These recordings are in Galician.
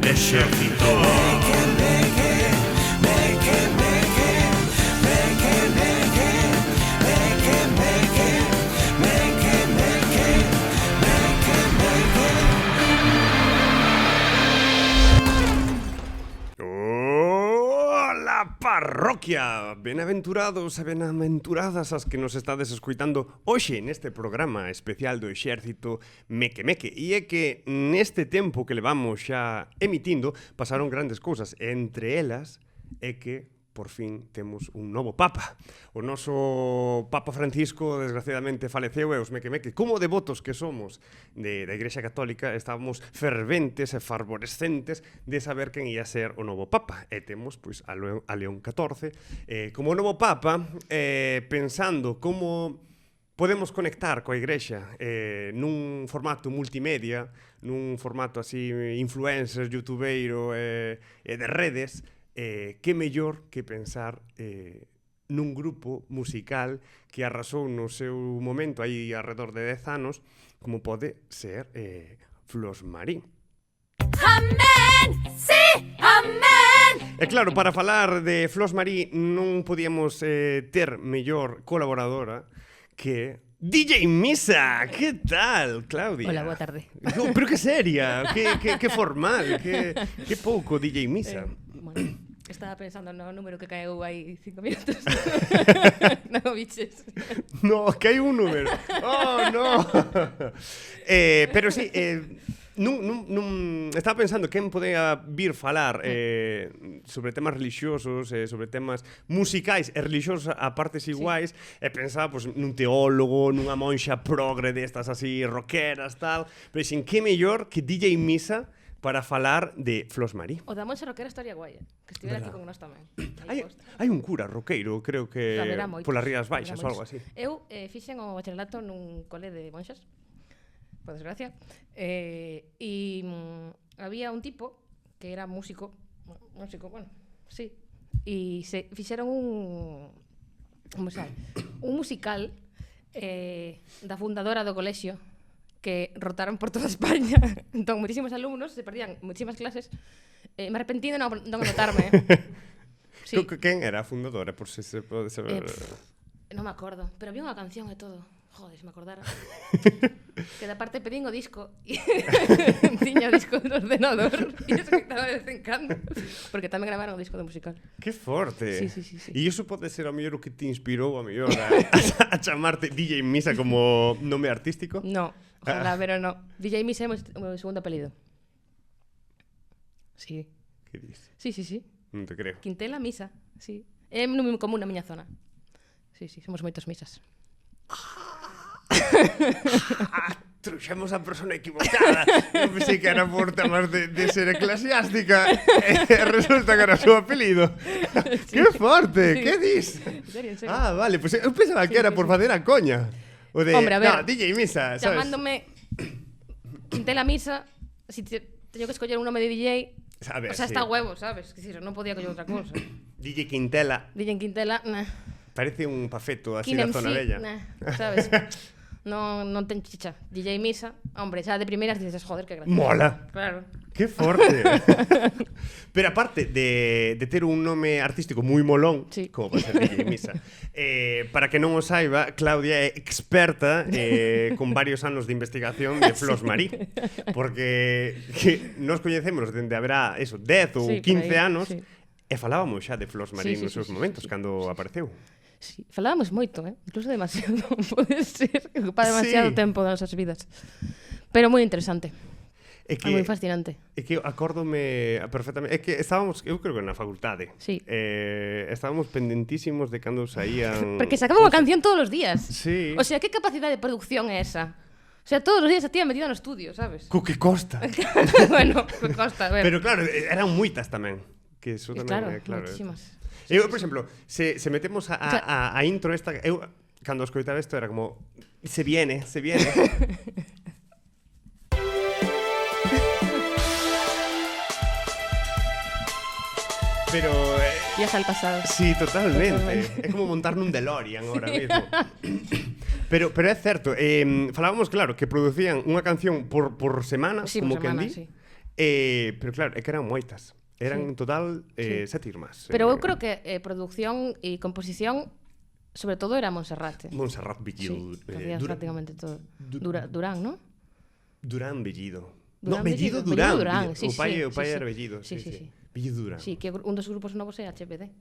Exército. Ola, parroquia! Benaventurados e benaventuradas as que nos estades escoitando hoxe neste programa especial do Exército Meque Meque. E é que neste tempo que levamos xa emitindo pasaron grandes cousas. Entre elas é que por fin temos un novo Papa. O noso Papa Francisco, desgraciadamente, faleceu e os meque-meque, como devotos que somos da Igrexa Católica, estábamos ferventes e fervorescentes de saber quen ia ser o novo Papa. E temos, pois, a León XIV como novo Papa, pensando como podemos conectar coa Igrexa nun formato multimedia, nun formato así influencer, youtubeiro e de redes. Que mellor que pensar nun grupo musical que arrasou no seu momento aí alrededor de 10 anos, como pode ser Flos Marín. Amén! Sí! Amén! E claro, para falar de Flos Marín non podíamos ter mellor colaboradora que DJ Misa. Que tal, Claudia? Hola, boa tarde. Pero que seria, que formal, que pouco DJ Misa. Bueno, estaba pensando no número que caeu hai 5 minutos. No, biches. No, que hai un número. Oh, no. Pero sí, estaba pensando quen podía vir falar sobre temas religiosos, sobre temas musicais e religiosos a partes iguais, e pensaba pues, nun teólogo, nunha monxa progre destas así rockeras, tal, pero sin que mellor que DJ Misa para falar de Flos Marín. O da Monxa Roquera estaría guai, que estivera aquí con nós tamén. Hai un cura roqueiro, creo que polas Rías Baixas ou algo así. Eu fixen o bacharelato nun cole de monxas, por desgracia, e había un tipo que era músico, bueno, sí, e se fixeron un musical da fundadora do colexio, que rotaron por toda España. Entón, muchísimos alumnos se perdían muchísimas clases. Me arrepentí de non anotarme. Sí. Quen era a fundadora, por se pode saber? Non me acordo, pero había unha canción e todo. Joder, se me acordara. Que da parte pedín o disco e tiña o disco do ordenador e escoitaba de vez en cando, porque tamén gravaron o disco do musical. Que forte. Sí. E iso pode ser a mellor o que te inspirou a mellor a chamarte DJ Misa como nome artístico? No, ojalá, pero no. DJ Misa é o meu segundo apelido. Sí. Que dices? Sí. Non te creo. Quintela Misa, sí. É moi común na miña zona. Sí, somos moitos misas. Truxemos a persona equivocada. Eu pensei que era por temas de ser eclesiástica e resulta que era o seu apelido. Sí. Que forte, sí. Que dis? En serio. Ah, vale, pues eu pensaba que era por facer a coña. O de, hombre, a ver, no, DJ Misa, sabes? Chamándome Quintela Misa, si teño que escoller un nome de DJ, a ver, o sea, sí. Está huevo, sabes? Que si non podía coller outra cousa. DJ Quintela. DJ Quintela, Parece un pafeto así Kinem da zona bella. Sabes? Non ten chicha. DJ Misa, hombre, xa de primeiras dices, joder, que gracioso. Mola. Claro. Que forte. Pero aparte de ter un nome artístico moi molón, sí. Como pode ser DJ Misa, para que non o saiba, Claudia é experta con varios anos de investigación de Flos Marín, porque nos coñecemos dende haberá 10 ou 15 anos, e falábamos xa de Flos Marín nos seus momentos, cando apareceu. Sí, falábamos moito, incluso demasiado, pode ser, ocupa demasiado tempo das nosas vidas. Pero moi interesante. Moi fascinante. É que acórdome perfectamente. É que estábamos, eu creo que na facultade. Sí. Estábamos pendentísimos de cando saían. Porque sacaba unha canción todos os días. Sí. O sea, que capacidade de producción é esa? O sea, todos os días a tía metida no estudio, sabes? Co que costa. Bueno, que costa, a ver. Pero claro, eran moitas tamén. Que eso tamén, claro, moitísimas. Eu, por exemplo, se metemos a intro esta, eu cando escoitaba isto era como se viene. Pero viaja al pasado. Sí, totalmente. É como montar nun DeLorean ahora mismo. Pero é certo, falábamos claro que producían unha canción por semana, sí, como por semana, que andí. Sí. Pero claro, é que eran moitas. Eran en total 7 irmás. Pero eu creo que producción e composición sobre todo era Montserrat. Montserrat Bellido. Sí, facías prácticamente todo. Durán, ¿no? Durán Bellido. Durán Bellido Bellido, Durán. sí, O pai sí. era Bellido. Sí. Bellido Durán. Sí, que un dos grupos novos é HPD.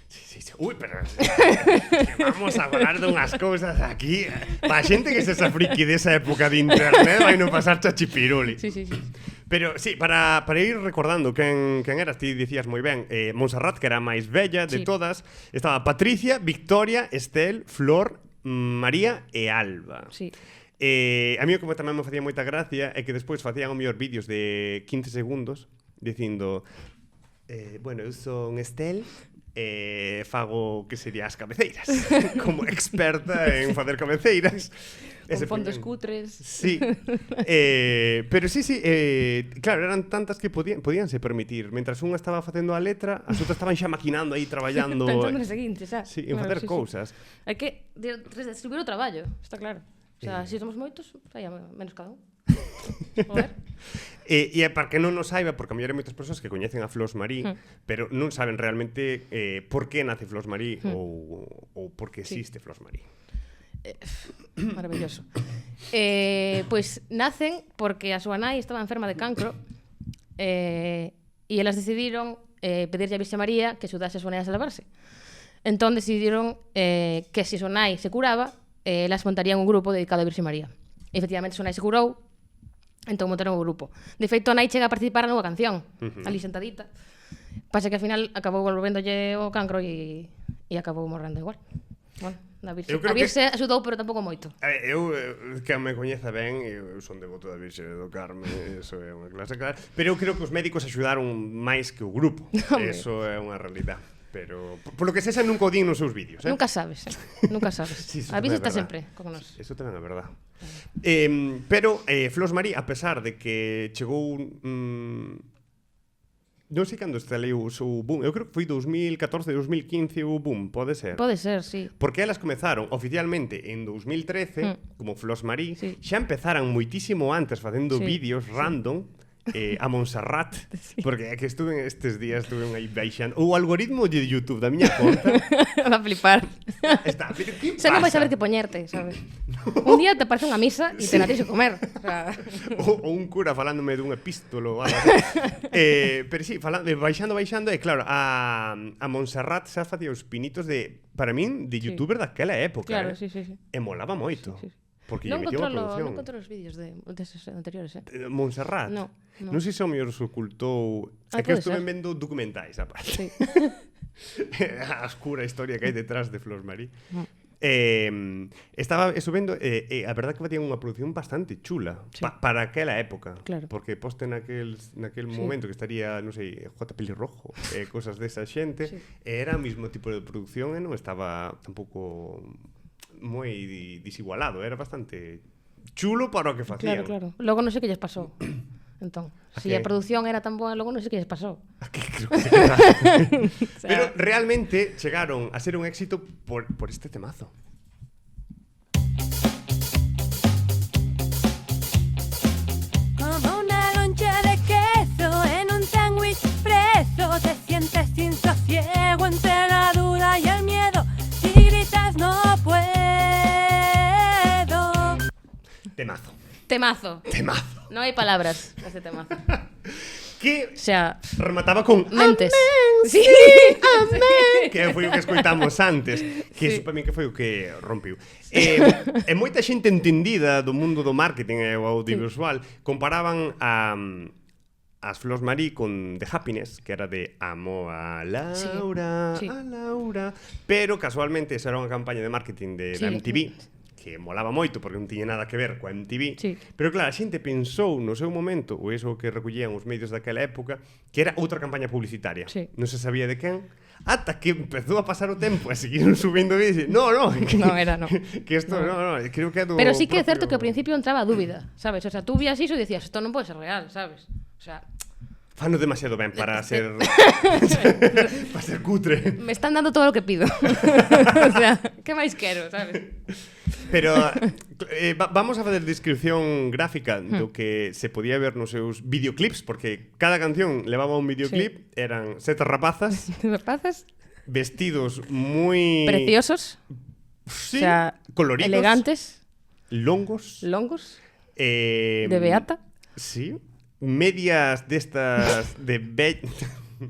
Sí. Ui, pero que vamos a falar dunhas cousas aquí. Pa xente que se esa friki desa época de internet vai non pasar chachipiruli. Sí. Pero sí, para ir recordando quen eras, ti dicías moi ben, Montserrat, que era a máis bella de todas, estaba Patricia, Victoria, Estel, Flor, María e Alba. Sí. A mí o que tamén me facía moita gracia é que despois facían o mellor vídeos de 15 segundos dicindo bueno, eu son Estel fago que sería as cabeceiras como experta en facer cabeceiras. Con fondos cutres. Sí. Pero sí, claro, eran tantas que podíanse permitir. Mentras unha estaba facendo a letra, as outras estaban xa maquinando aí, traballando. Pensando no seguinte, xa. Sí, en facer cousas. Hai que distribuir o traballo, está claro. O sea, se somos moitos, hai menos cada un. A ver. E para que non nos saiba, porque a mellor hai moitas persoas que coñecen a Flos Marí, pero non saben realmente por que nace Flos Marí ou por que existe Flos Marí. Maravilloso. Pois nacen porque a súa nai estaba enferma de cancro e elas decidiron pedirlle a Virxe María que axudase a súa nai a salvarse. Entón decidiron que se súa nai se curaba, elas montarían un grupo dedicado a Virxe María. E efectivamente súa nai se curou, entón montaron o grupo. De feito, a nai chega a participar na nova canción, ali sentadita. Pasa que ao final acabou volvéndolle o cancro e acabou morrendo igual. Bueno, a Virxe axudou, pero tampouco moito. Eu, que me coñeza ben, eu son devoto da Virxe do Carme, eso é unha clase clara. Pero eu creo que os médicos axudaron máis que o grupo. Eso é unha realidad. Pero, por lo que sexa, nunca o din nos seus vídeos, Nunca sabes, nunca sabes. Sí, a Virxe está sempre con nós. Eso tamén é verdad. Pero Flos Marí, a pesar de que chegou non sei cando estaleu o seu boom. Eu creo que foi 2014, 2015 o boom, pode ser? Pode ser, sí. Porque elas comezaron oficialmente en 2013 como Flos Marí, xa empezaran moitísimo antes facendo vídeos random a Montserrat, porque é que estes días estuve aí baixando o algoritmo de YouTube da miña conta. Va a flipar. Está, pero que xa non vais saber que poñerte, sabes? Un día te parece unha misa e te la tens que comer. O sea... ou un cura falándome dun epístolo. Pero sí, baixando, e claro, a Montserrat xa facía os pinitos de, para min, de youtuber daquela época. Claro, sí. E molaba moito. Sí. Porque non controlo os vídeos deses anteriores, Montserrat? Non sei se o mellor se ocultou. É que estuve vendo documentais, aparte. Sí. A oscura historia que hai detrás de Flos Marí. Estaba vendo, a verdad que facían unha produción bastante chula para aquela época. Claro. Porque poste naquel momento que estaría, non sei, J. Pelirrojo, cosas desa xente, era o mismo tipo de producción e non estaba tampouco moi desigualado, era bastante chulo para o que facían. Claro. Logo non sei que lles pasou. Entón, se a produción era tan boa, logo non sei que lles pasou. Creo que se queda. O sea... Pero realmente chegaron a ser un éxito por este temazo. Como una loncha de queso en un sándwich preso, te sientes sin sosiego entre la duda y el miedo. Si gritas no puedo. Temazo. Non hai palabras neste temazo. Que o sea, remataba con mentes. Amén, sí, amén. Que foi o que escoitamos antes. Que eso para mí que foi o que rompiu. E moita xente entendida do mundo do marketing e o audiovisual comparaban as Flos Marí con The Happiness, que era de amo a Laura, a Laura. Pero casualmente esa era unha campaña de marketing da MTV, que molaba moito porque non tiña nada que ver coa MTV. Pero claro, a xente pensou no seu momento, ou iso que recollían os medios daquela época, que era outra campaña publicitaria. Non se sabía de quen, ata que empezou a pasar o tempo e seguiron subindo vídeos. No, era. Que isto, no, creo que é do... Pero sí que é certo que ao principio entraba a dúbida, sabes? O sea, tú vías iso e dicías, isto non pode ser real, sabes? O sea... Fano demasiado ben para ser... para ser cutre. Me están dando todo o que pido. O sea, que máis quero, sabes? Pero vamos a fazer descripción gráfica do que se podía ver nos seus videoclips, porque cada canción levaba un videoclip, eran 7 rapazas, Rapazas vestidos moi... preciosos, Sí, o sea, coloridos, elegantes, longos, longos, de de beata. Sí, medias destas de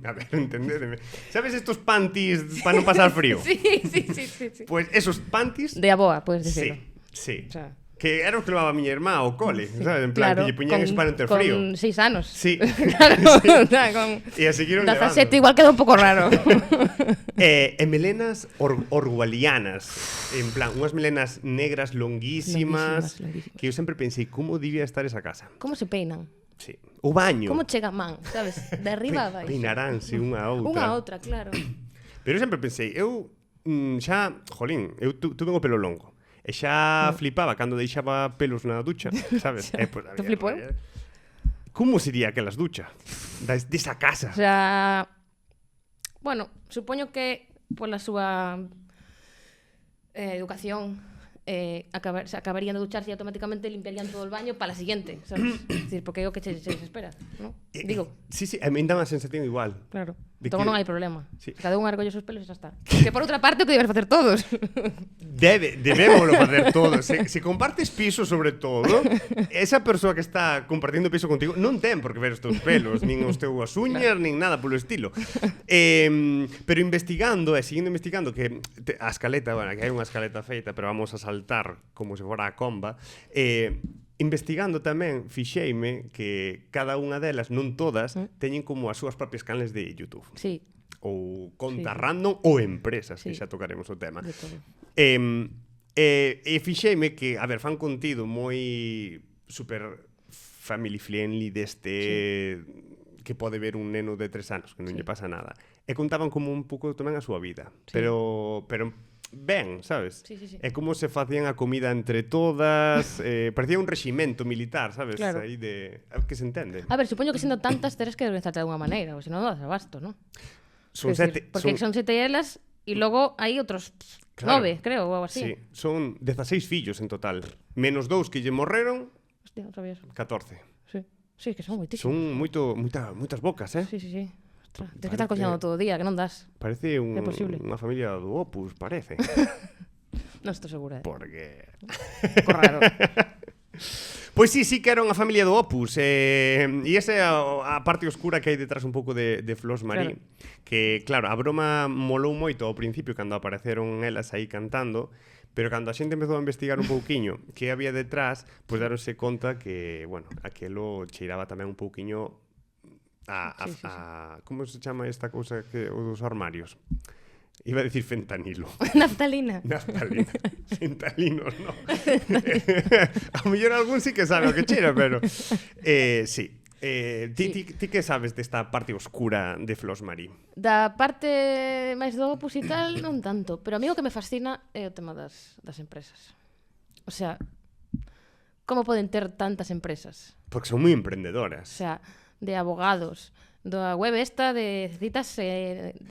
a ver, entendedme. ¿Sabes estos panties para no pasar frío? Sí, sí, sí, sí, sí. Pues esos panties... De aboa, puedes decirlo. Sí, sí. O sea, Que era os que levaba a miña irmá ao cole, sabes? En plan, claro, que lle puñan eso para non ter frío. con 6 anos. Sí. Claro, Sí. o sea, con E a seguiron 17 levando. igual queda un pouco raro. E melenas orwellianas. En plan, unhas melenas negras longuísimas, Longuísimas. que eu sempre pensei, como debía estar esa casa? Como se peinan? Sí. O baño. Como chega a man, sabes? De arriba a baixo. Peinaránse unha a outra. Unha a outra, claro. Pero eu sempre pensei, eu xa, jolín, eu tuve o pelo longo. E xa flipaba cando deixaba pelos na ducha, sabes? Pues, Te flipou? Como sería aquelas duchas? Desa casa. O sea, bueno, supoño que pola súa educación se acabarían de ducharse e automáticamente limpiarían todo el baño para la siguiente, sabes? Es decir, porque é o que se espera, ¿no? Digo, Sí, sí, a mí dá unha sensación igual. claro. De Entón que- non hai problema. Sí. Cada un argolla os seus pelos e xa está. Que por outra parte o que debes facer todos. Debémoslo facer todo. Se compartes piso, sobre todo, esa persoa que está compartindo piso contigo non ten por que ver os teus pelos, nin os teus uñas, nin nada polo estilo. Pero investigando, seguindo investigando, que a escaleta, bueno, que hai unha escaleta feita, pero vamos a saltar como se fora a comba, investigando tamén, fixeime que cada unha delas, non todas, teñen como as súas propias canles de YouTube. Sí, Ou contas Sí. random ou empresas, que Sí. xa tocaremos o tema. de todo. E fixeime que, a ver, fan contido moi super family friendly deste que pode ver un neno de 3 anos, que non lle pasa nada. E contaban como un pouco tamén a súa vida, Sí. pero ben, sabes? Sí, sí, sí. É como se facían a comida entre todas, parecía un reximento militar, sabes? Claro. Aí de que se entende. A ver, supoño que sendo tantas teres que organizarte de alguna maneira, ou senón non das abasto, ¿no? Son Quer decir, sete, porque son 7 elas e logo hai outros Claro. 9, creo, ou algo así. Sí, son 16 fillos en total, menos 2 que lle morreron, Hostia, non sabía eso. 14. Sí. Sí, que son moitísimos. Son moitas bocas, Sí, sí, sí. Ostras, tens que estar cocinando todo o día, que non das. Parece É posible. unha familia do Opus, parece. Non estou segura. Porque... Pouco raro. Pois sí que era unha familia do Opus. E esa é a parte oscura que hai detrás un pouco de Flos Marí. Claro. Que, claro, a broma molou moito ao principio cando apareceron elas aí cantando, pero cando a xente empezou a investigar un pouquiño que había detrás, pois daronse conta que, bueno, aquelo cheiraba tamén un pouquiño Sí, sí, sí. como se chama esta cousa que o dos armarios? Iba a decir fentanilo. Naftalina. Naftalina. Fentalinos, no. A mellor algún sí que sabe o que cheira, pero... sí. Ti que sabes desta parte oscura de Flos Marí? Da parte máis do Opus e tal, non tanto. Pero a mí o que me fascina é o tema das empresas. O sea, como poden ter tantas empresas? Porque son moi O emprendedoras. sea, de abogados, da web esta de citas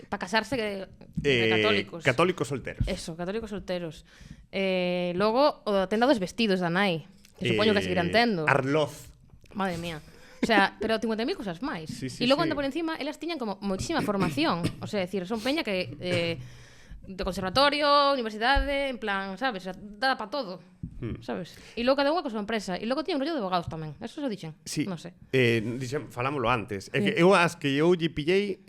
para casarse de católicos. Católicos solteros. Eso, católicos solteros. Logo, o da tenda dos vestidos da nai, que supoño que seguirán tendo. Arloz. Madre mía. O sea, pero 50.000 cosas máis. Sí, sí, E logo sí. anda por encima, elas tiñan como moitísima formación. O sea, decir, son peña que de conservatorio, universidade, en plan, sabes, dá para todo. Sabes? E logo cada unha con súa empresa. E logo tiña un rollo de abogados tamén. Eso se dixen. Sí. Non sei. Falámoslo antes. É Sí. que eu as que eu lle pillei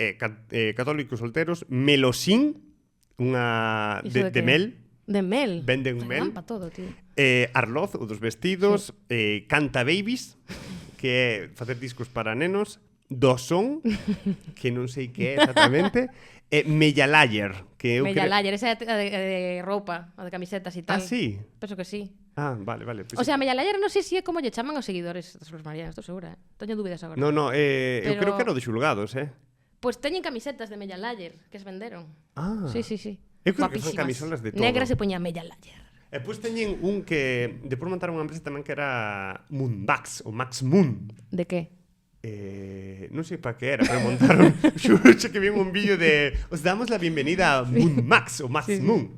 católicos solteros, Melosín, unha Iso de que- mel, De mel. Venden mel. Dan para todo, tío. Arloz, o dos vestidos, Canta Babies, que é facer discos para nenos, Dosón, que non sei que é exactamente, Mellalayer, que eu Mellalayer, esa é de roupa, a de camisetas e tal. Ah, sí? Penso que sí. Ah, vale. O sea, Mellalayer non sei se é como lle chaman aos seguidores das Flores Marianas, estou segura. Teño dúbidas agora. No, eu Pero- creo que era o de xulgados, Pois teñen camisetas de Mellalayer que se venderon. Ah. Sí. Eu creo que fan Guapísimas. camisolas de todo. Negras se poña Mellalayer. E pois teñen un que depois montaron unha empresa tamén que era Moonbax, ou Max Moon. De que? Non sei para que era, pero montaron xuxe que vin un vídeo de os damos la bienvenida a Moon Max ou Max Sí, sí. Moon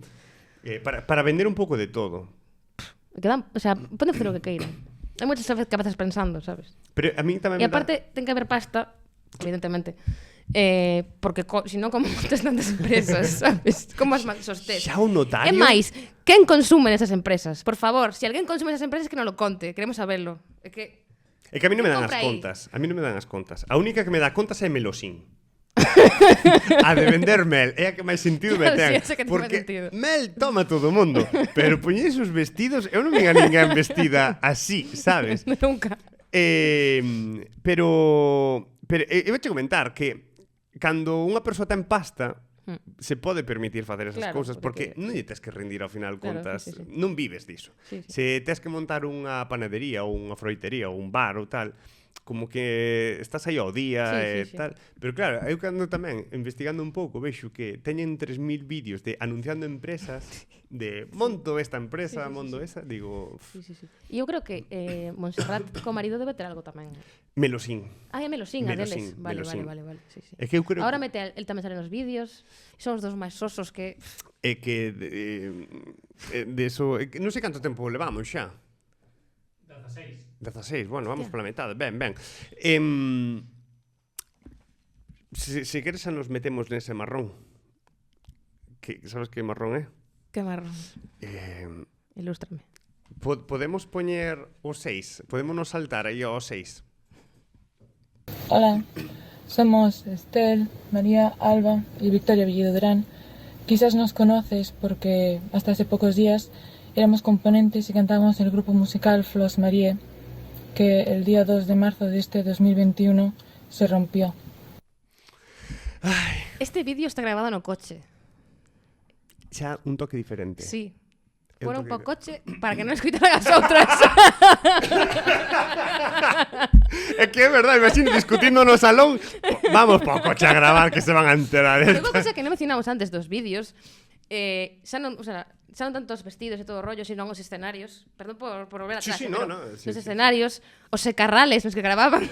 para vender un pouco de todo. O sea, poden facer o que queiran. Hai moitas cabezas pensando, sabes? Pero a mí tamén E aparte, ten que haber pasta, evidentemente, porque senón como montas tantas empresas, sabes? Como as sostés. Xa o notario... E máis, quen consume nesas empresas? Por favor, se alguén consume esas empresas que non lo conte, queremos saberlo. É que a mí non me dan as compra aí. contas. A mí non me dan as contas. A única que me dá contas é Melosín. A de vender mel é a que máis sentido me Claro, ten. sí, esa que ten máis Porque sentido. mel toma todo o mundo. Pero poñéis os vestidos, eu non me a ninguén vestida así, sabes? Nunca. Pero eu vou te comentar que cando unha persoa ten pasta se pode permitir facer esas Claro, cousas porque porque- non lle tes que rendir ao final Claro, contas, sí, sí. non vives diso. Sí, sí. Se tes que montar unha panadería ou unha froitería ou un bar ou tal, como que estás aí ao día Sí, e sí, sí. tal. Pero claro, eu cando tamén investigando un pouco vexo que teñen 3000 vídeos de anunciando empresas de monto esta empresa, Sí, sí, sí, monto sí. esa, digo, Sí, sí, sí. E eu creo que Montserrat co marido debe ter algo tamén. Melosín. Ah, é Melosín, a Melosín, deles. Vale, Melosín. vale. Sí, sí. É que eu creo Ahora mete el tamén sale nos vídeos. Son os dos máis sosos que... é que de eso, non sei canto tempo levamos xa. 16, bueno, vamos pola metade. Ben. Se queres xa nos metemos nese marrón. Que sabes que marrón é? Que marrón. Ilústrame. Podemos poñer o 6. Podémonos saltar aí ao 6. Hola, somos Estel, María, Alba y Victoria Bellido Durán. Quizás nos conoces porque hasta hace pocos días éramos componentes y cantábamos en el grupo musical Flos Marie, que el día 2 de marzo de este 2021 se rompió. Este vídeo está grabado no coche. Xa un toque diferente. Sí. Eu Foron toque- po coche para que non escuitaran as outras. É que é verdade, imagino discutindo no salón. Vamos po coche a gravar que se van a enterar. Unha cosa que non mencionamos antes dos vídeos, xa non tanto os vestidos e todo o rollo, sino os escenarios. Perdón por volver atrás. Sí, pero no, sí, os sí. escenarios, os secarrales nos que grababan,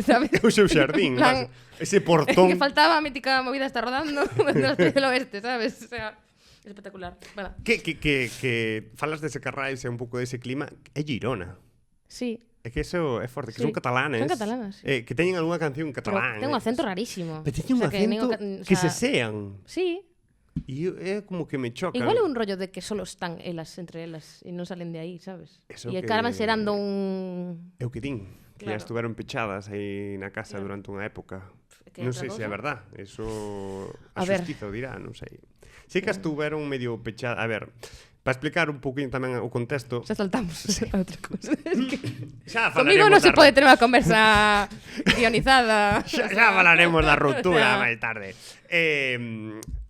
sabes? O seu xardín, En plan, ese portón. que faltaba a mítica movida está rodando de las del oeste, sabes? O sea, espectacular. Bueno, Que falas dese Carrais e un pouco dese clima, é Girona. sí. É que eso é forte, que Sí. son catalanes. Son catalanas, sí. Que teñen algunha canción en Pero catalán. ten un acento rarísimo. Pero teñen un O sea, que acento nin o que o se sea, sean. Sí. E é como que me choca. Igual é un rollo de que solo están elas entre elas e non salen de aí, sabes? Eso E que- acaban serando un... Eu que din, que Claro. estuveron pechadas aí na casa Claro. durante unha época. Que Non outra sei se é cousa. verdad. Eso a A ver. xustiza o dirá, non sei. Sí que estuveron medio pechadas. A ver, para explicar un poquinho tamén o contexto. Xa saltamos a outra cousa. Es que Xa comigo non se pode ter unha conversa guionizada. Xa falaremos da ruptura O sea, máis tarde.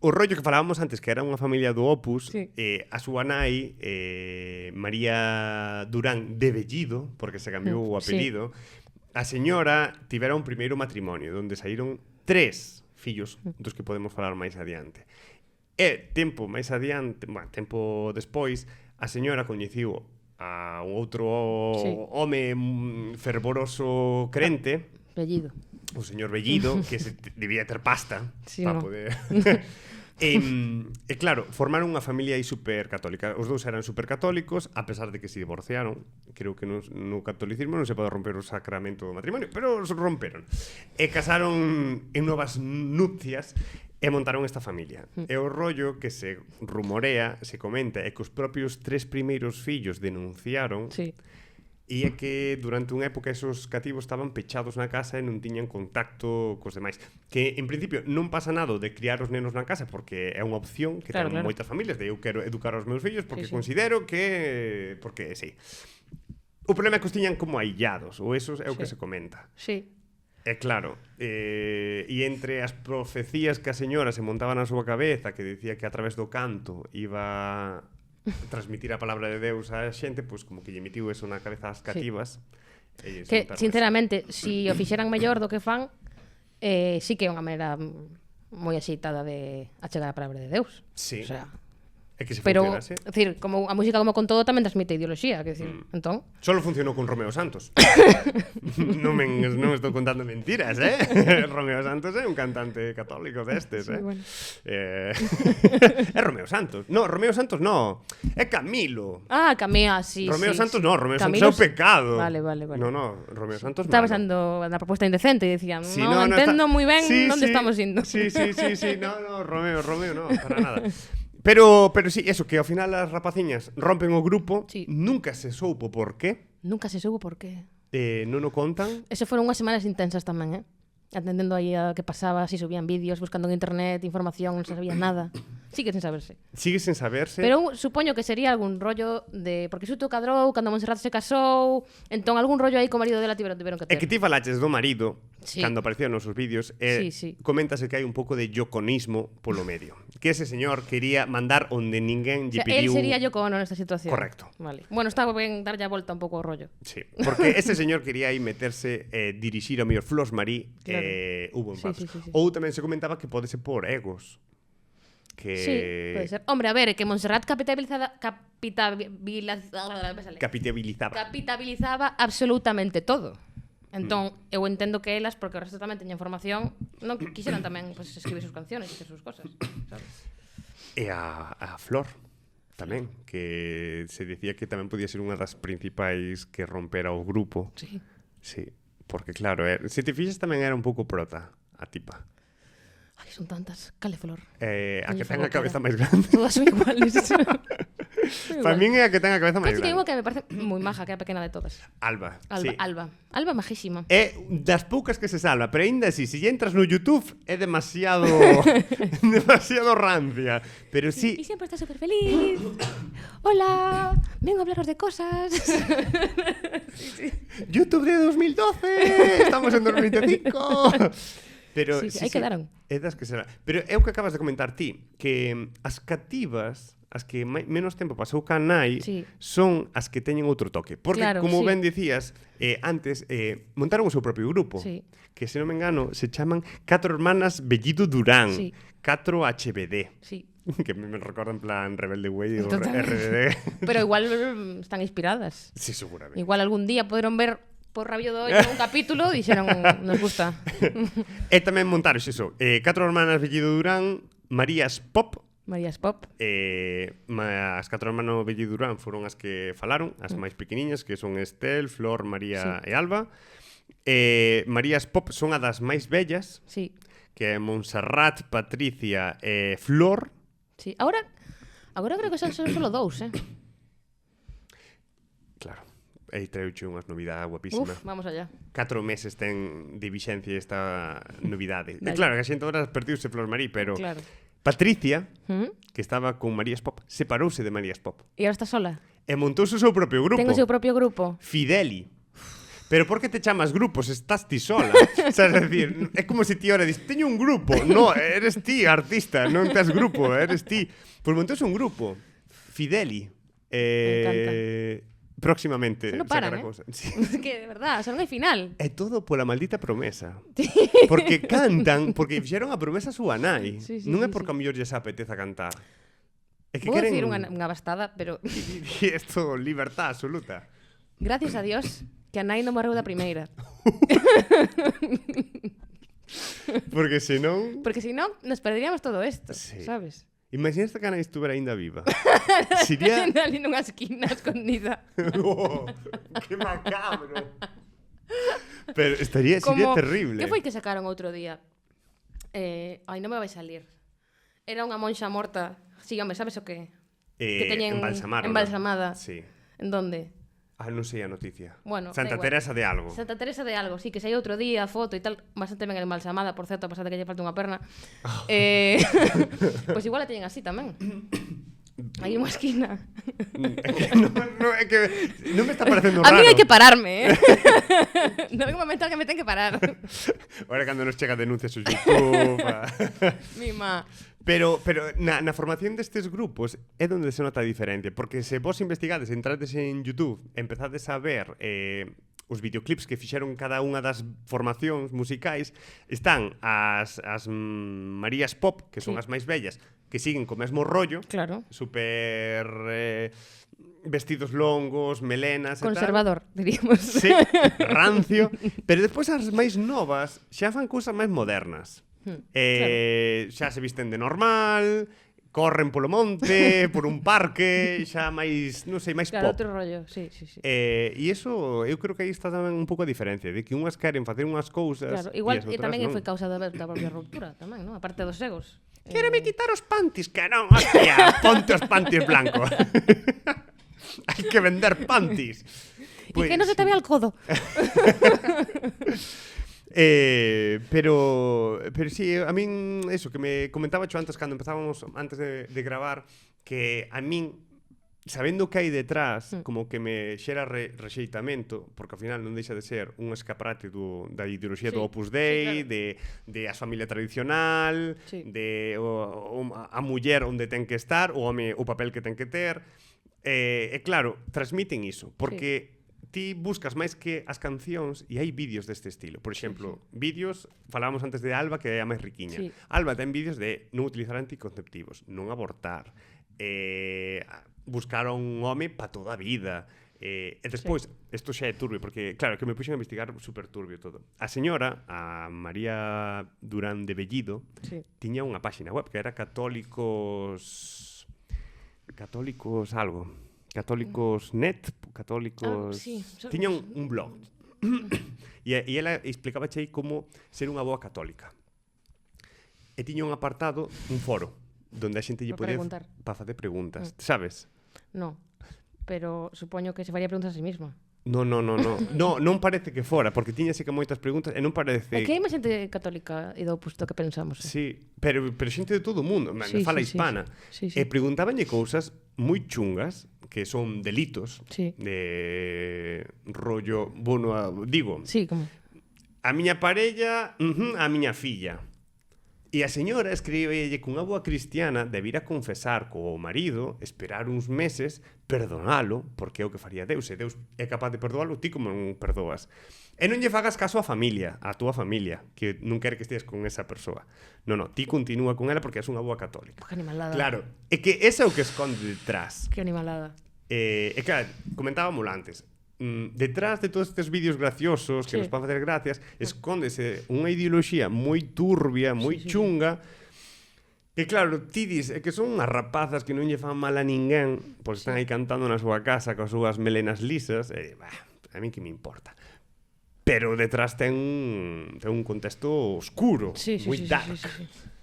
O rollo que falábamos antes, que era unha familia do Opus, Sí. a súa nai, María Durán de Bellido, porque se cambiou o Sí. apelido, a señora tivera un primeiro matrimonio, onde saíron 3 fillos, dos que podemos falar máis adiante. E tempo máis adiante, tempo despois, a señora coñeciu a un outro Sí. home fervoroso crente, Bellido. o señor Bellido, que debía ter pasta Sí, para no. poder... e claro, formaron unha familia aí super católica. Os dous eran super católicos, a pesar de que se divorciaron. Creo que no catolicismo non se pode romper o sacramento do matrimonio, pero os romperon. E casaron en novas nupcias e montaron esta familia. E o rollo que se rumorea, se comenta, é que os propios 3 primeiros fillos denunciaron. Sí. E é que durante unha época esos cativos estaban pechados na casa e non tiñan contacto cos demais. Que, en principio, non pasa nada de criar os nenos na casa porque é unha opción que Claro, ten claro. moitas familias de eu quero educar aos meus fillos porque Sí, sí. considero que... porque, sí. O problema é que os tiñan como aillados, ou eso é o que Sí. se comenta. Sí. É claro, e entre as profecías que a señora se montaba na súa cabeza, que dicía que a través do canto iba transmitir a palabra de Deus á xente, pois como que lle emitiu eso na cabeza ás cativas. E Que, montaron sinceramente, si o fixeran mellor do que fan, sí que é unha maneira moi axeitada de achegar a palabra de Deus. Sí. O sea, É que se Pero, funcionase. é dicir, como a música como con todo tamén transmite ideoloxía, que dicir, entón, Solo funcionou con Romeo Santos. non estou contando mentiras, Romeo Santos é un cantante católico destes, Sí, bueno. É Romeo Santos. No, Romeo Santos no. É Camilo. Camea, sí, Romeo sí, Santos sí. no, Romeo Camilo Santos é o pecado. Vale. No, Romeo Santos Estaba malo. pensando na proposta indecente e decía, Sí, no entendo moi ben Sí, onde sí. estamos indo. Sí, no, Romeo no, para nada. Pero sí, eso, que ao final as rapaciñas rompen o grupo, Sí. nunca se soupo por qué, Nunca se soubo por qué. non o contan. Eso foron unhas semanas intensas tamén, atendendo aí a que pasaba, si subían vídeos, buscando en internet, información, non se sabía nada. Sigue sen saberse. Sigue sen saberse. Pero supoño que sería algún rollo de... Porque Xuto cadrou, cando Montserrat se casou, entón algún rollo aí co marido dela tiveron que É ter. que ti falaches do marido, Sí. cando aparecían nos seus vídeos, Sí. coméntase que hai un pouco de yoconismo polo medio. Que ese señor quería mandar onde ninguén O lle sea, él pediu... sería Yoko Ono nesta situación. Correcto. Vale. Bueno, está ben darlle a volta un pouco ao rollo. Sí, porque ese señor quería aí meterse, dirixir a mellor Flos Marí, Claro. hubo Sí, empatos. sí. Ou tamén se comentaba que pode ser por egos. Que... Sí, pode ser. Hombre, a ver, é que Montserrat capitabilizaba absolutamente todo. Entón, eu entendo que elas, porque o resto tamén teña información, non quixeran tamén pues, escribir sus canciones e hacer sus cosas, sabes? E a Flor tamén, que se decía que tamén podía ser unha das principais que rompera o grupo. Sí. Sí, porque claro, se te fixas tamén era un pouco prota a tipa. Ai, son tantas. Cale Flor. A que Coño, ten a favor, cabeza cara. máis grande. Todas son iguales. Para min é a que ten a cabeza máis Casi que hai unha grande. que me parece moi maja, que é a pequena de todas. Alba, sí. Alba majísima. É das poucas que se salva, pero aínda así, se entras no YouTube é demasiado demasiado rancia, pero sí. Y siempre está súper feliz. Hola, vengo a hablaros de cosas. YouTube de 2012, estamos en 2025. Pero Sí, aí quedaron. É das que será. Pero é o que acabas de comentar ti, que as cativas, as que menos tempo pasou ca nai, Sí. son as que teñen outro toque. Porque, Claro, como sí. ben dicías, antes montaron o seu propio grupo, Sí. que, se non me engano, se chaman Catro Hermanas Bellido Durán, Sí. 4 HBD. Sí. Que me recorda en plan Rebelde Way ou Totalmente. RBD. Pero igual están inspiradas. Sí, seguramente. Igual algún día poderon ver por rabio do ollo un capítulo e dixeron, nos gusta. E tamén montaron iso, 4 hermanas Bellido Durán, Marías Pop, Marías Pop. as 4 hermanos Bellido Durán foron as que falaron, as máis pequeniñas, que son Estel, Flor, María e Alba. Marías Pop son a das máis bellas, Sí. que é Montserrat, Patricia e Flor. Sí. Ahora creo que son solo dous, Claro, aí treuche unhas novidades guapísimas. Uf, vamos allá. 4 meses ten de vixencia esta novidade. E Vale. claro, que a xente agora perdiuse Flor Marí, pero Claro. Patricia, ¿Mm? que estaba con Marías Pop, separouse de Marías Pop E ahora está sola. e montouse o seu propio grupo. Ten o seu propio grupo. Fideli. Pero por que te chamas grupos? Estás ti sola. Sabes, decir, é como se ti ahora dis, teño un grupo. No, eres ti, artista, non tes grupo, eres ti. Pois montouse un grupo. Fideli. Próximamente Non paran, sacará cousa. Sí. Es que, de verdad, o sea, non hai final. É todo pola maldita promesa. Porque cantan, porque fixeron a promesa a súa nai. Sí, sí, Non é sí, porque a mellor lles apeteza cantar. É que Vou queren... decir unha bastada, pero Esto, libertad absoluta. gracias a Dios que a nai non morreu da primeira. Porque senón... Porque si non, nos perderíamos todo isto, Sí. sabes? Imagínate que a nai estuvera ainda viva. Sería... Ali nunha esquina escondida. Oh, ¡qué macabro! Pero sería terrible. Que foi que sacaron outro día? Ai, non me vai salir. Era unha monxa morta. Sí, home, sabes o que? Que teñen embalsamada. Sí. En donde? Non sei a noticia. Bueno, Santa da igual. Teresa de algo. Santa Teresa de algo, sí, que sai outro día, foto e tal, bastante ben embalsamada, por certo, a pesar de que lle falta unha perna. Pois igual a teñen así tamén. Hai unha esquina. É que non me está parecendo A raro. mí hai que pararme, No hai un momento que me ten que parar. Ahora cando nos chega denuncias o YouTube. Mima. Pero na formación destes grupos é onde se nota a diferencia, porque se vos investigades, entrades en YouTube, empezades a ver os videoclips que fixeron cada unha das formacións musicais, están as Marías Pop, que son Sí. as máis bellas, que siguen co mesmo rollo, Claro. super vestidos longos, melenas e tal. Conservador, diríamos. Sí, rancio, pero despois as máis novas xa fan cousas máis modernas. Xa se visten de normal, corren polo monte, por un parque, xa máis, non sei, máis Claro, pop. outro rollo, sí, sí, sí. E iso, eu creo que aí está tamén un pouco a diferencia, de que unhas queren facer unhas cousas Claro, igual e as outras tamén non. foi causa da propia ruptura tamén, non? Aparte dos egos. Quéreme quitar os pantis, que non, hostia, ponte os pantis blancos. Hai que vender pantis. E que non se te vea el codo. Pero sí, a min eso que me comentaba yo antes cando empezábamos antes de gravar, que a min sabendo o que hai detrás, como que me xera rexeitamento, porque ao final non deixa de ser un escaparate da ideoloxía do Opus Dei, claro. de a familia tradicional, de a muller onde ten que estar, o home o papel que ten que ter. E claro, transmiten iso, porque ti buscas máis que as cancións e hai vídeos deste estilo. Por exemplo, vídeos, falábamos antes de Alba, que é a máis riquiña. Alba ten vídeos de non utilizar anticonceptivos, non abortar, buscar a un home pa toda a vida. E despois, isto xa é turbio, porque, claro, que me puxen a investigar super turbio todo. A señora, a María Durán de Bellido, tiña unha páxina web que era católicos net, católicos... Tiña un blog. E ela explicaba aí como ser unha boa católica. E tiña un apartado, un foro, donde a xente lle podía facer preguntas. Sabes? No, pero supoño que se faría preguntas a sí misma. Non parece que fora, porque tiña así que moitas preguntas e non parece... É que hai máis xente católica e do opusto que pensamos. Sí, pero xente de todo o mundo, fala hispana. E preguntabanlle cousas moi chungas, que son delitos, de rollo, bueno, digo, como... a miña parella, a miña filla. E a señora escribelle que unha boa cristiana debira confesar co marido, esperar uns meses, perdonalo, porque é o que faría Deus. E Deus é capaz de perdoalo, ti como non perdoas. E non lle fagas caso á familia, á túa familia, que non quere que estés con esa persoa. Non, ti continúa con ela porque és unha boa católica. Que animalada. Claro, é que esa é o que esconde detrás. Que animalada. E claro, comentábamos antes, detrás de todos estes vídeos graciosos que nos van facer gracias, escóndese unha ideoloxía moi turbia, moi chunga, que claro, ti dis que son unhas rapazas que non lle fan mal a ninguén, pois están aí cantando na súa casa coas súas melenas lisas, e a mí que me importa. Pero detrás ten un contexto oscuro, moi dark.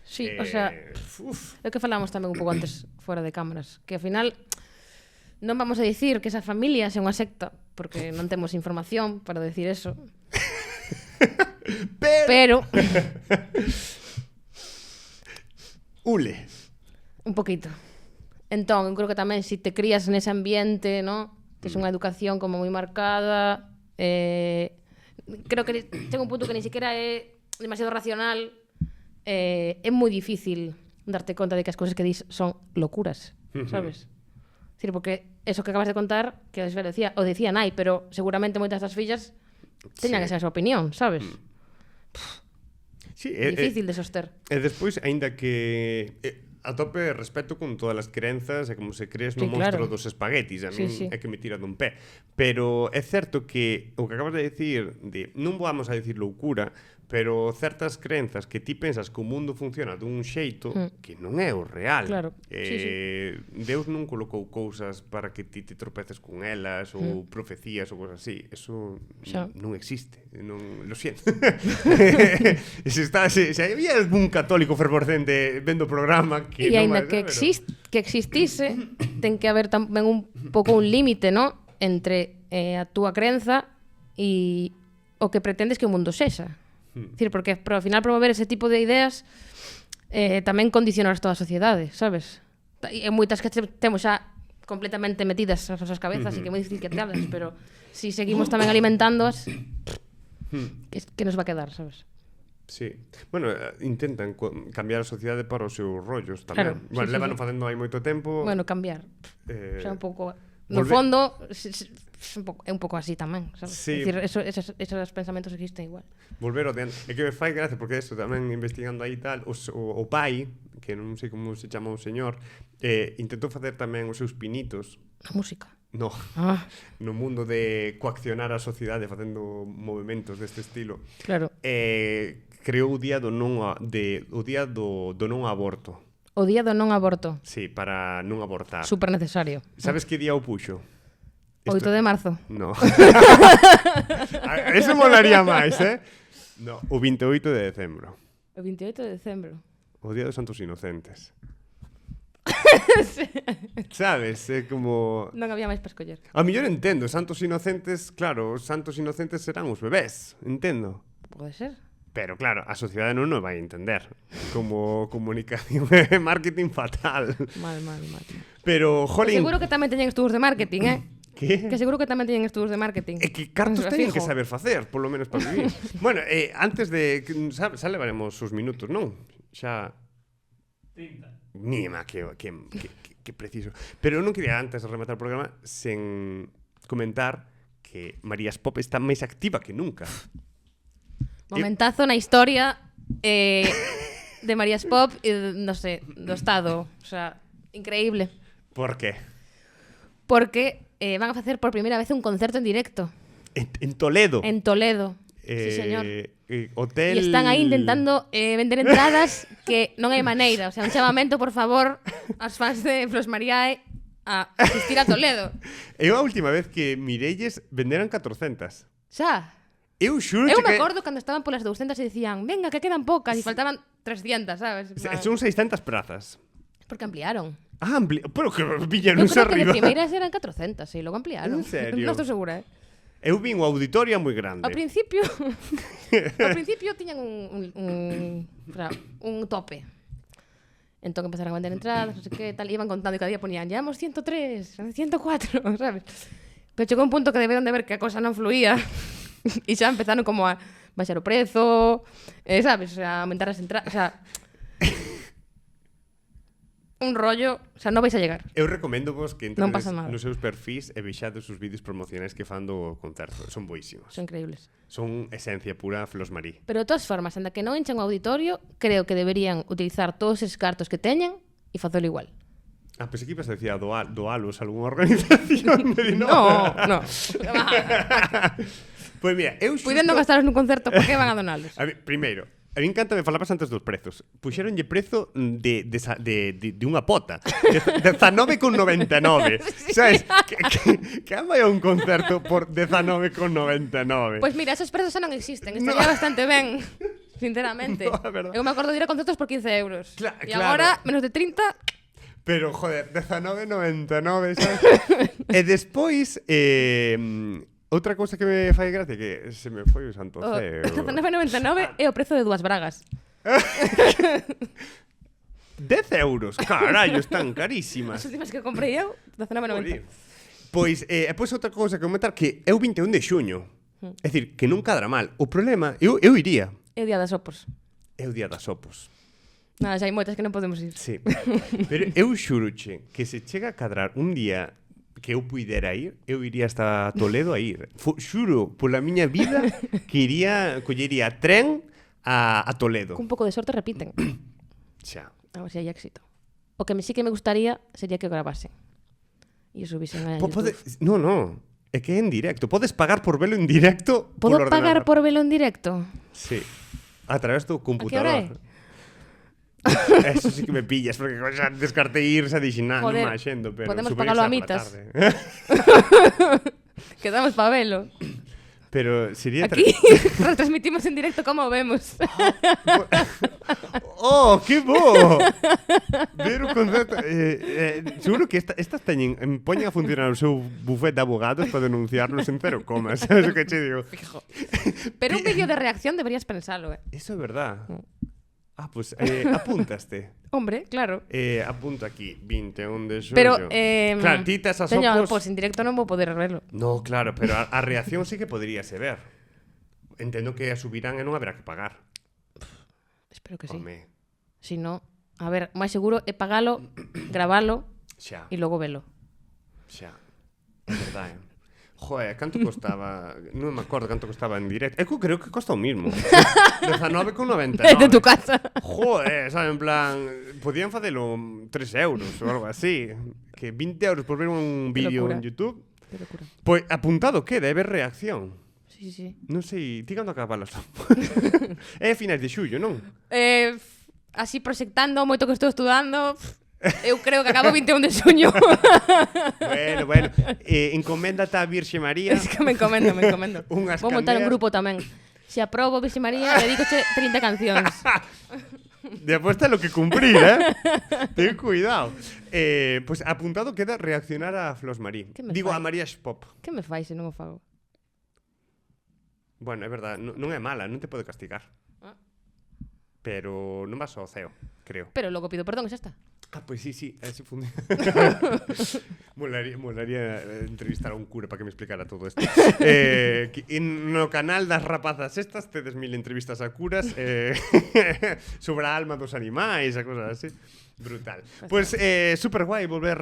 Sí, o sea, é que falamos tamén un pouco antes fora de cámaras, que ao final non vamos a dicir que esa familia sea unha secta, porque non temos información para decir eso. Pero Ule. Un poquito. Entón, eu creo que tamén se te crías nese ambiente, ¿no? Tes unha educación como moi marcada, creo que ten un punto que ni siquiera é demasiado racional, é moi difícil darte conta de que as cousas que dis son locuras, sabes? Es decir, porque eso que acabas de contar, que o decía nai, pero seguramente moitas das fillas teñan esa opinión, sabes? Sí, difícil de soster. E despois, aínda que a tope respeto con todas as crenzas e como se crees no monstro dos espaguetis, a min é que me tira dun pé. Pero é certo que o que acabas de decir, non vamos a decir loucura, pero certas crenzas que ti pensas que o mundo funciona dun xeito que non é o real. Claro. Deus non colocou cousas para que ti te tropeces con elas ou profecías ou cosas así. Eso non existe. Lo siento. Se había algún católico fervorcente vendo o programa que e aínda que existise, ten que haber tamén un pouco un límite, ¿no? Entre a túa crenza e o que pretendes que o mundo sexa. Decir, porque ao final promover ese tipo de ideas tamén condicionas toda a sociedade, sabes? E moitas que temos xa completamente metidas nas nosas cabezas e que é moi difícil que te hablas, pero si seguimos tamén alimentándoas, que nos va a quedar, sabes? Sí. Bueno, intentan cambiar a sociedade para os seus rollos tamén. Claro, bueno, levan facendo hai moito tempo. Bueno, cambiar. Xa un pouco no fondo é un pouco así tamén, sabes? Sí. É dicir, esos pensamentos existen igual. Volver ao de antes. É que me fai gracia porque eso tamén investigando aí tal, o pai, que non sei como se chama o señor, intentou facer tamén os seus pinitos. A música. No, no mundo de coaccionar a sociedade facendo movimentos deste estilo. Claro. Creou o día do non aborto. O día do non aborto. Sí, para non abortar. Super necesario. Sabes que día o puxo? 8 de marzo. No. Eso molaría máis, No, o 28 de decembro. O 28 de decembro. O día dos Santos Inocentes. Sabes? É como... Non había máis para escoller. A mellor entendo, Santos Inocentes, claro, os Santos Inocentes serán os bebés, entendo. Pode ser. Pero claro, a sociedade non o vai entender. Como comunicación e marketing fatal. Mal. Pero, jolín... Seguro que tamén teñen estudos de marketing, Que? Que seguro que tamén teñen estudos de marketing. É que cartos Fijo. teñen que saber facer, polo menos para vivir. Bueno, antes de... Xa levaremos os minutos, non? Xa... 30. Nima, que preciso. Pero eu non quería antes de rematar o programa sen comentar que Marías Pop está máis activa que nunca. Momentazo na historia de Marías Pop e, non sei, do Estado. O sea, increíble. Por qué? Porque van a facer por primeira vez un concerto en directo. En Toledo. En Toledo. Sí, señor. Hotel... E están aí intentando vender entradas que non hai maneira. O sea, un chamamento, por favor, aos fans de Flos Mariae a asistir a Toledo. Eu a última vez que mirelles venderan 400. Xa. Eu xuro Eu que... me acordo cando estaban polas 200 e dicían, venga, que quedan poucas, e faltaban 300, sabes? Son 600 prazas. Porque ampliaron. Pero que viñeron Eu creo que arriba. de primeiras eran 400, e logo ampliaron. En serio? Non estou segura, Eu vin o auditorio moi grande. Ao principio tiñan un tope. Entón empezaron a vender entradas, non sei que tal, iban contando e cada día ponían, llevamos 103, 104, sabes? Pero chegou un punto que deberon de ver que a cosa non fluía e xa empezaron como a baixar o prezo, sabes? A aumentar as entradas, o sea... un rollo, o sea, non vais a llegar. Eu recomendo vos que Non entrades pasa nada. nos seus perfis e vexades os vídeos promocionais que fan do concerto. Son boísimos. Son increíbles. Son esencia pura Flos Marí. Pero de todas formas, anda que non enchan o auditorio, creo que deberían utilizar todos esos cartos que teñen e facelo igual. Pensei que ibas a decir a doalos a algunha organización. No. Pois mira, eu xusto... Puiden non gastaros nun concerto, por que van a donalos? A ver, primeiro, a mí encanta me falabas antes dos prezos. Puxeronlle prezo de unha pota. 19,99. Sabes? Que vai a un concerto por 19,99. Pois mira, esos prezos xa non existen. Estaría bastante ben, sinceramente. No, é verdad. Eu me acordo de ir a concertos por 15 euros. E Claro. agora, menos de 30... Pero, joder, 19,99, sabes? E despois, outra cousa que me fai gracia que se me foi o santo ceo. 19,99 é o prezo de 2 bragas. 10 euros, carallo, están carísimas. As últimas que comprei eu, 19,90. Pois, outra cousa que comentar que é o 21 de xuño. É dicir, que non cadra mal. O problema, eu iría. É o día das opos. É o día das opos. Nada, xa hai moitas que non podemos ir. Sí. Pero eu xuroche que se chega a cadrar un día que eu puidera ir, eu iría hasta Toledo a ir. Xuro, pola miña vida, que collería tren a Toledo. Cun pouco de sorte repiten. Xa. A ver se hai éxito. O que sí que me gustaría sería que o grabasen. E o subisen a YouTube. No. É que é en directo. Podes pagar por velo en directo. Podo pagar por velo en directo? Sí. A través do computador. A que hora é? Eso sí que me pillas, porque xa descartei ir, xa dixen, non me axendo, pero podemos supoño pagalo que a será mitas. pola tarde. Quedamos pa velo. Pero sería... Aquí retransmitimos en directo como o vemos. Oh, que bo! Ver o concerto... seguro que estas poñen a funcionar o seu bufet de abogados para denunciarlos en 0 comas. Sabes o que che digo? Fijo. Pero un vídeo de reacción deberías pensalo, Eso é verdad. Pues apúntaste. Hombre, claro. Apunto aquí, 21 de xullo. Pero, claro, ti tes as teño, opos... pues en directo non vou poder verlo. No, claro, pero a reacción sí que poderíase ver. Entendo que a subirán e non haberá que pagar. Espero que sí. Home, Si no, a ver, máis seguro é pagalo, gravalo xa, e logo velo. xa. É verdade. Joder, canto costaba? Non me acordo canto costaba en directo. Creo que costa o mismo. 19,99. De tu casa. Joder, sabe, en plan... Podían facelo 3 euros ou algo así. Que 20 euros por ver un vídeo locura. en YouTube. Qué locura. Pois apuntado queda, é ver reacción. Sí, sí. Non sei, ti cando acabalas? É finais de xullo, non? Así proxectando moito que estou estudando, eu creo que acabo 21 de xuño. Bueno. Encomendate a Virxe María. Es que me encomendo. Unhas Vou montar un candeas. grupo tamén. Se aprobo Virxe María, dedícoche 30 cancións. Despois ten lo que cumprir, Ten cuidado. Pois apuntado queda reaccionar a Flos Marí. Que me Digo, fai? a María Pop. Que me fai se non o fago? Bueno, é verdade, non é mala, non te pode castigar. Ah. Pero non vas ao ceo, creo. Pero logo pido perdón, xa está. Pois sí, así funciona. molaría entrevistar a un cura para que me explicara todo isto. No canal das rapazas estas tedes 1000 entrevistas a curas sobre a alma dos animais e cosas así. Brutal. Pois super guai volver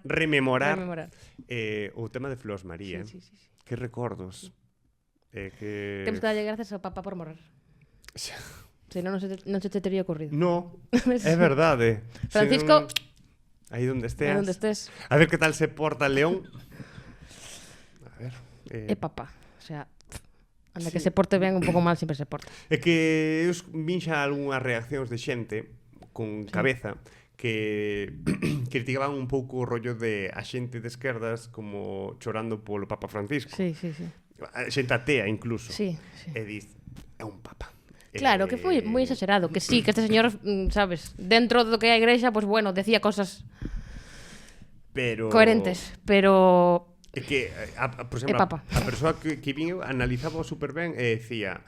Rememorar. O tema de Flos María. Sí. Que recordos. Que... Temos que darlle gracias ao Papa por morrer. Se non se te teria ocurrido. No, é verdade. Francisco, aí onde esteas. onde estés. A ver que tal se porta el león. A ver. É Papa. O sea, anda que se porte ben, un pouco mal sempre se porta. É que eu vin xa algunhas reaccións de xente con cabeza que criticaban un pouco o rollo de a xente de esquerdas como chorando polo Papa Francisco. Sí. A xente atea incluso. Sí. E diz, é un papa. Claro, que foi moi exagerado. Que sí, que este señor, sabes, dentro do que é a igrexa, pues bueno, decía cosas pero... coherentes, pero... É que, por exemplo, Papa. a persoa que vin analizaba super ben e decía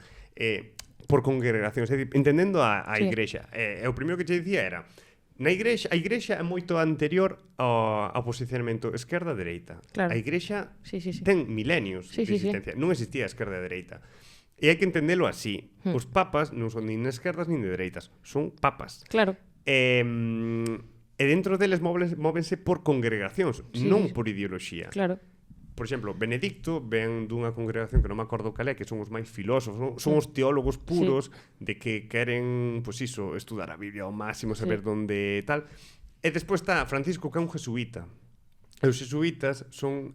por congregacións, é dicir, entendendo a Sí. igrexa. E o primeiro que che dicía era a igrexa é moito anterior ao posicionamento esquerda-dereita. Claro. A igrexa Sí. ten milenios Sí. de existencia. Non existía esquerda e dereita. E hai que entendelo así. Os papas non son nin de esquerdas nin de dereitas. Son papas. Claro. E dentro deles móvense por congregacións, non por ideoloxía. Claro. Por exemplo, Benedicto ven dunha congregación que non me acordo cal é, que son os máis filósofos, son os teólogos puros de que queren, pois iso, estudar a Biblia ao máximo, saber onde tal. E despois está Francisco, que é un jesuíta. E os jesuítas son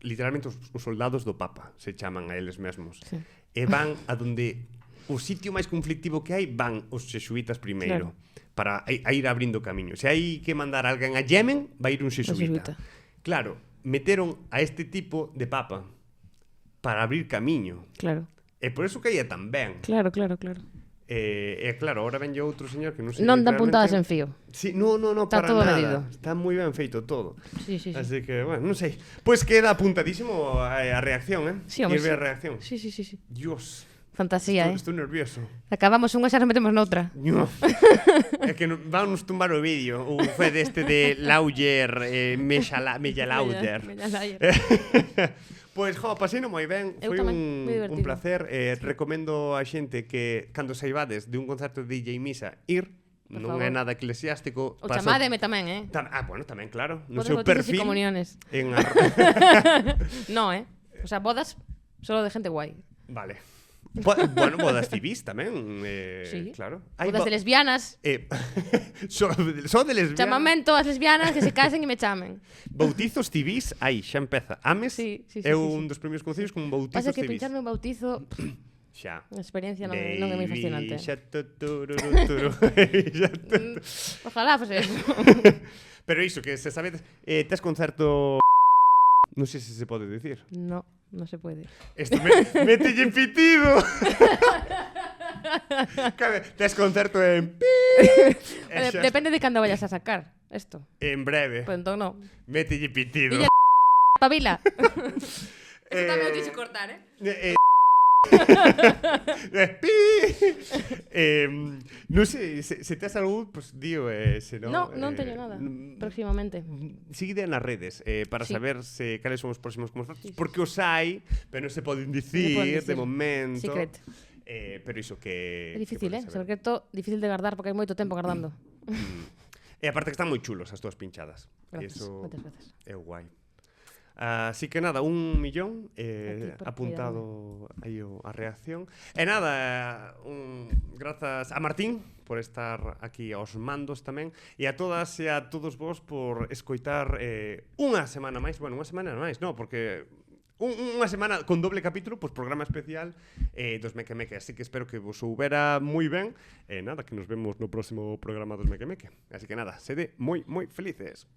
literalmente os soldados do Papa, se chaman a eles mesmos. Sí. E van a donde o sitio máis conflictivo que hai, van os jesuítas primeiro, para a ir abrindo camiño. Se hai que mandar alguén a Yemen, vai ir un jesuíta. Claro, meteron a este tipo de papa para abrir camiño. Claro. E por eso caía tan ben. Claro. E claro, ahora venlle outro señor que non sei Non dan realmente... puntadas en fío. Sí, no, Está para todo nada. medido. Está moi ben feito todo. Sí. Así que, bueno, non sei. Pois queda apuntadísimo a reacción, Sí, hombre, Ir ver sí. a reacción. Sí. Dios, Fantasía, estou nervioso. Acabamos unha xa nos metemos noutra. No. É que vamos tumbar o vídeo. O fue deste de Lauger, Mellalauder. Pois, paseino moi ben. Eu Foi tamén, moi divertido. un placer. Recomendo a xente que, cando saibades de un concerto de DJ Misa, ir. Por Non favor. é nada eclesiástico. O chamádeme tamén, Bueno, tamén, claro. No Bodas, seu bautizos perfil. e comuniones. No, O sea, bodas solo de gente guai. Vale. Bueno, bodas civís tamén. Sí. Claro. Bodas de lesbianas. Son de lesbianas. Chamamento ás lesbianas que se casen e me chamen. Bautizos civís, aí, xa empeza. Ames Sí. é un dos primeiros concellos con bautizos Pasa que civís. pincharme un bautizo, Xa. unha experiencia non é moi fascinante. Ojalá fose eso. Pero iso, que se sabedes, tes concerto... Non sei se se pode dicir. No se puede. Esto mételle pitido. Tes concerto en... Depende de cando vayas a sacar esto. En breve. Pues entón no. Mételle pitido. Illa pavila. Eso tamén o tixo cortar, Non sei, se tes algún, pues dío, se non... Non teño nada, próximamente. Seguide nas redes para Sí. saber cales son os próximos concertos, Sí. porque os hai, pero non se poden dicir de momento. Secret. Pero iso que... É difícil, que podes saber. secreto difícil de guardar porque hai moito tempo guardando. E aparte que están moi chulos as túas pinchadas. Gracias, Iso moitas gracias. é guai. Así que nada, 1 millón Aquí, por apuntado aí a reacción. E nada, grazas a Martín por estar aquí aos mandos tamén e a todas e a todos vos por escoitar unha semana máis, bueno, unha semana máis, non, porque unha semana con doble capítulo, pois programa especial dos Meque Meque, así que espero que vos soubera moi ben e nada, que nos vemos no próximo programa dos Meque Meque. Así que nada, sede moi felices.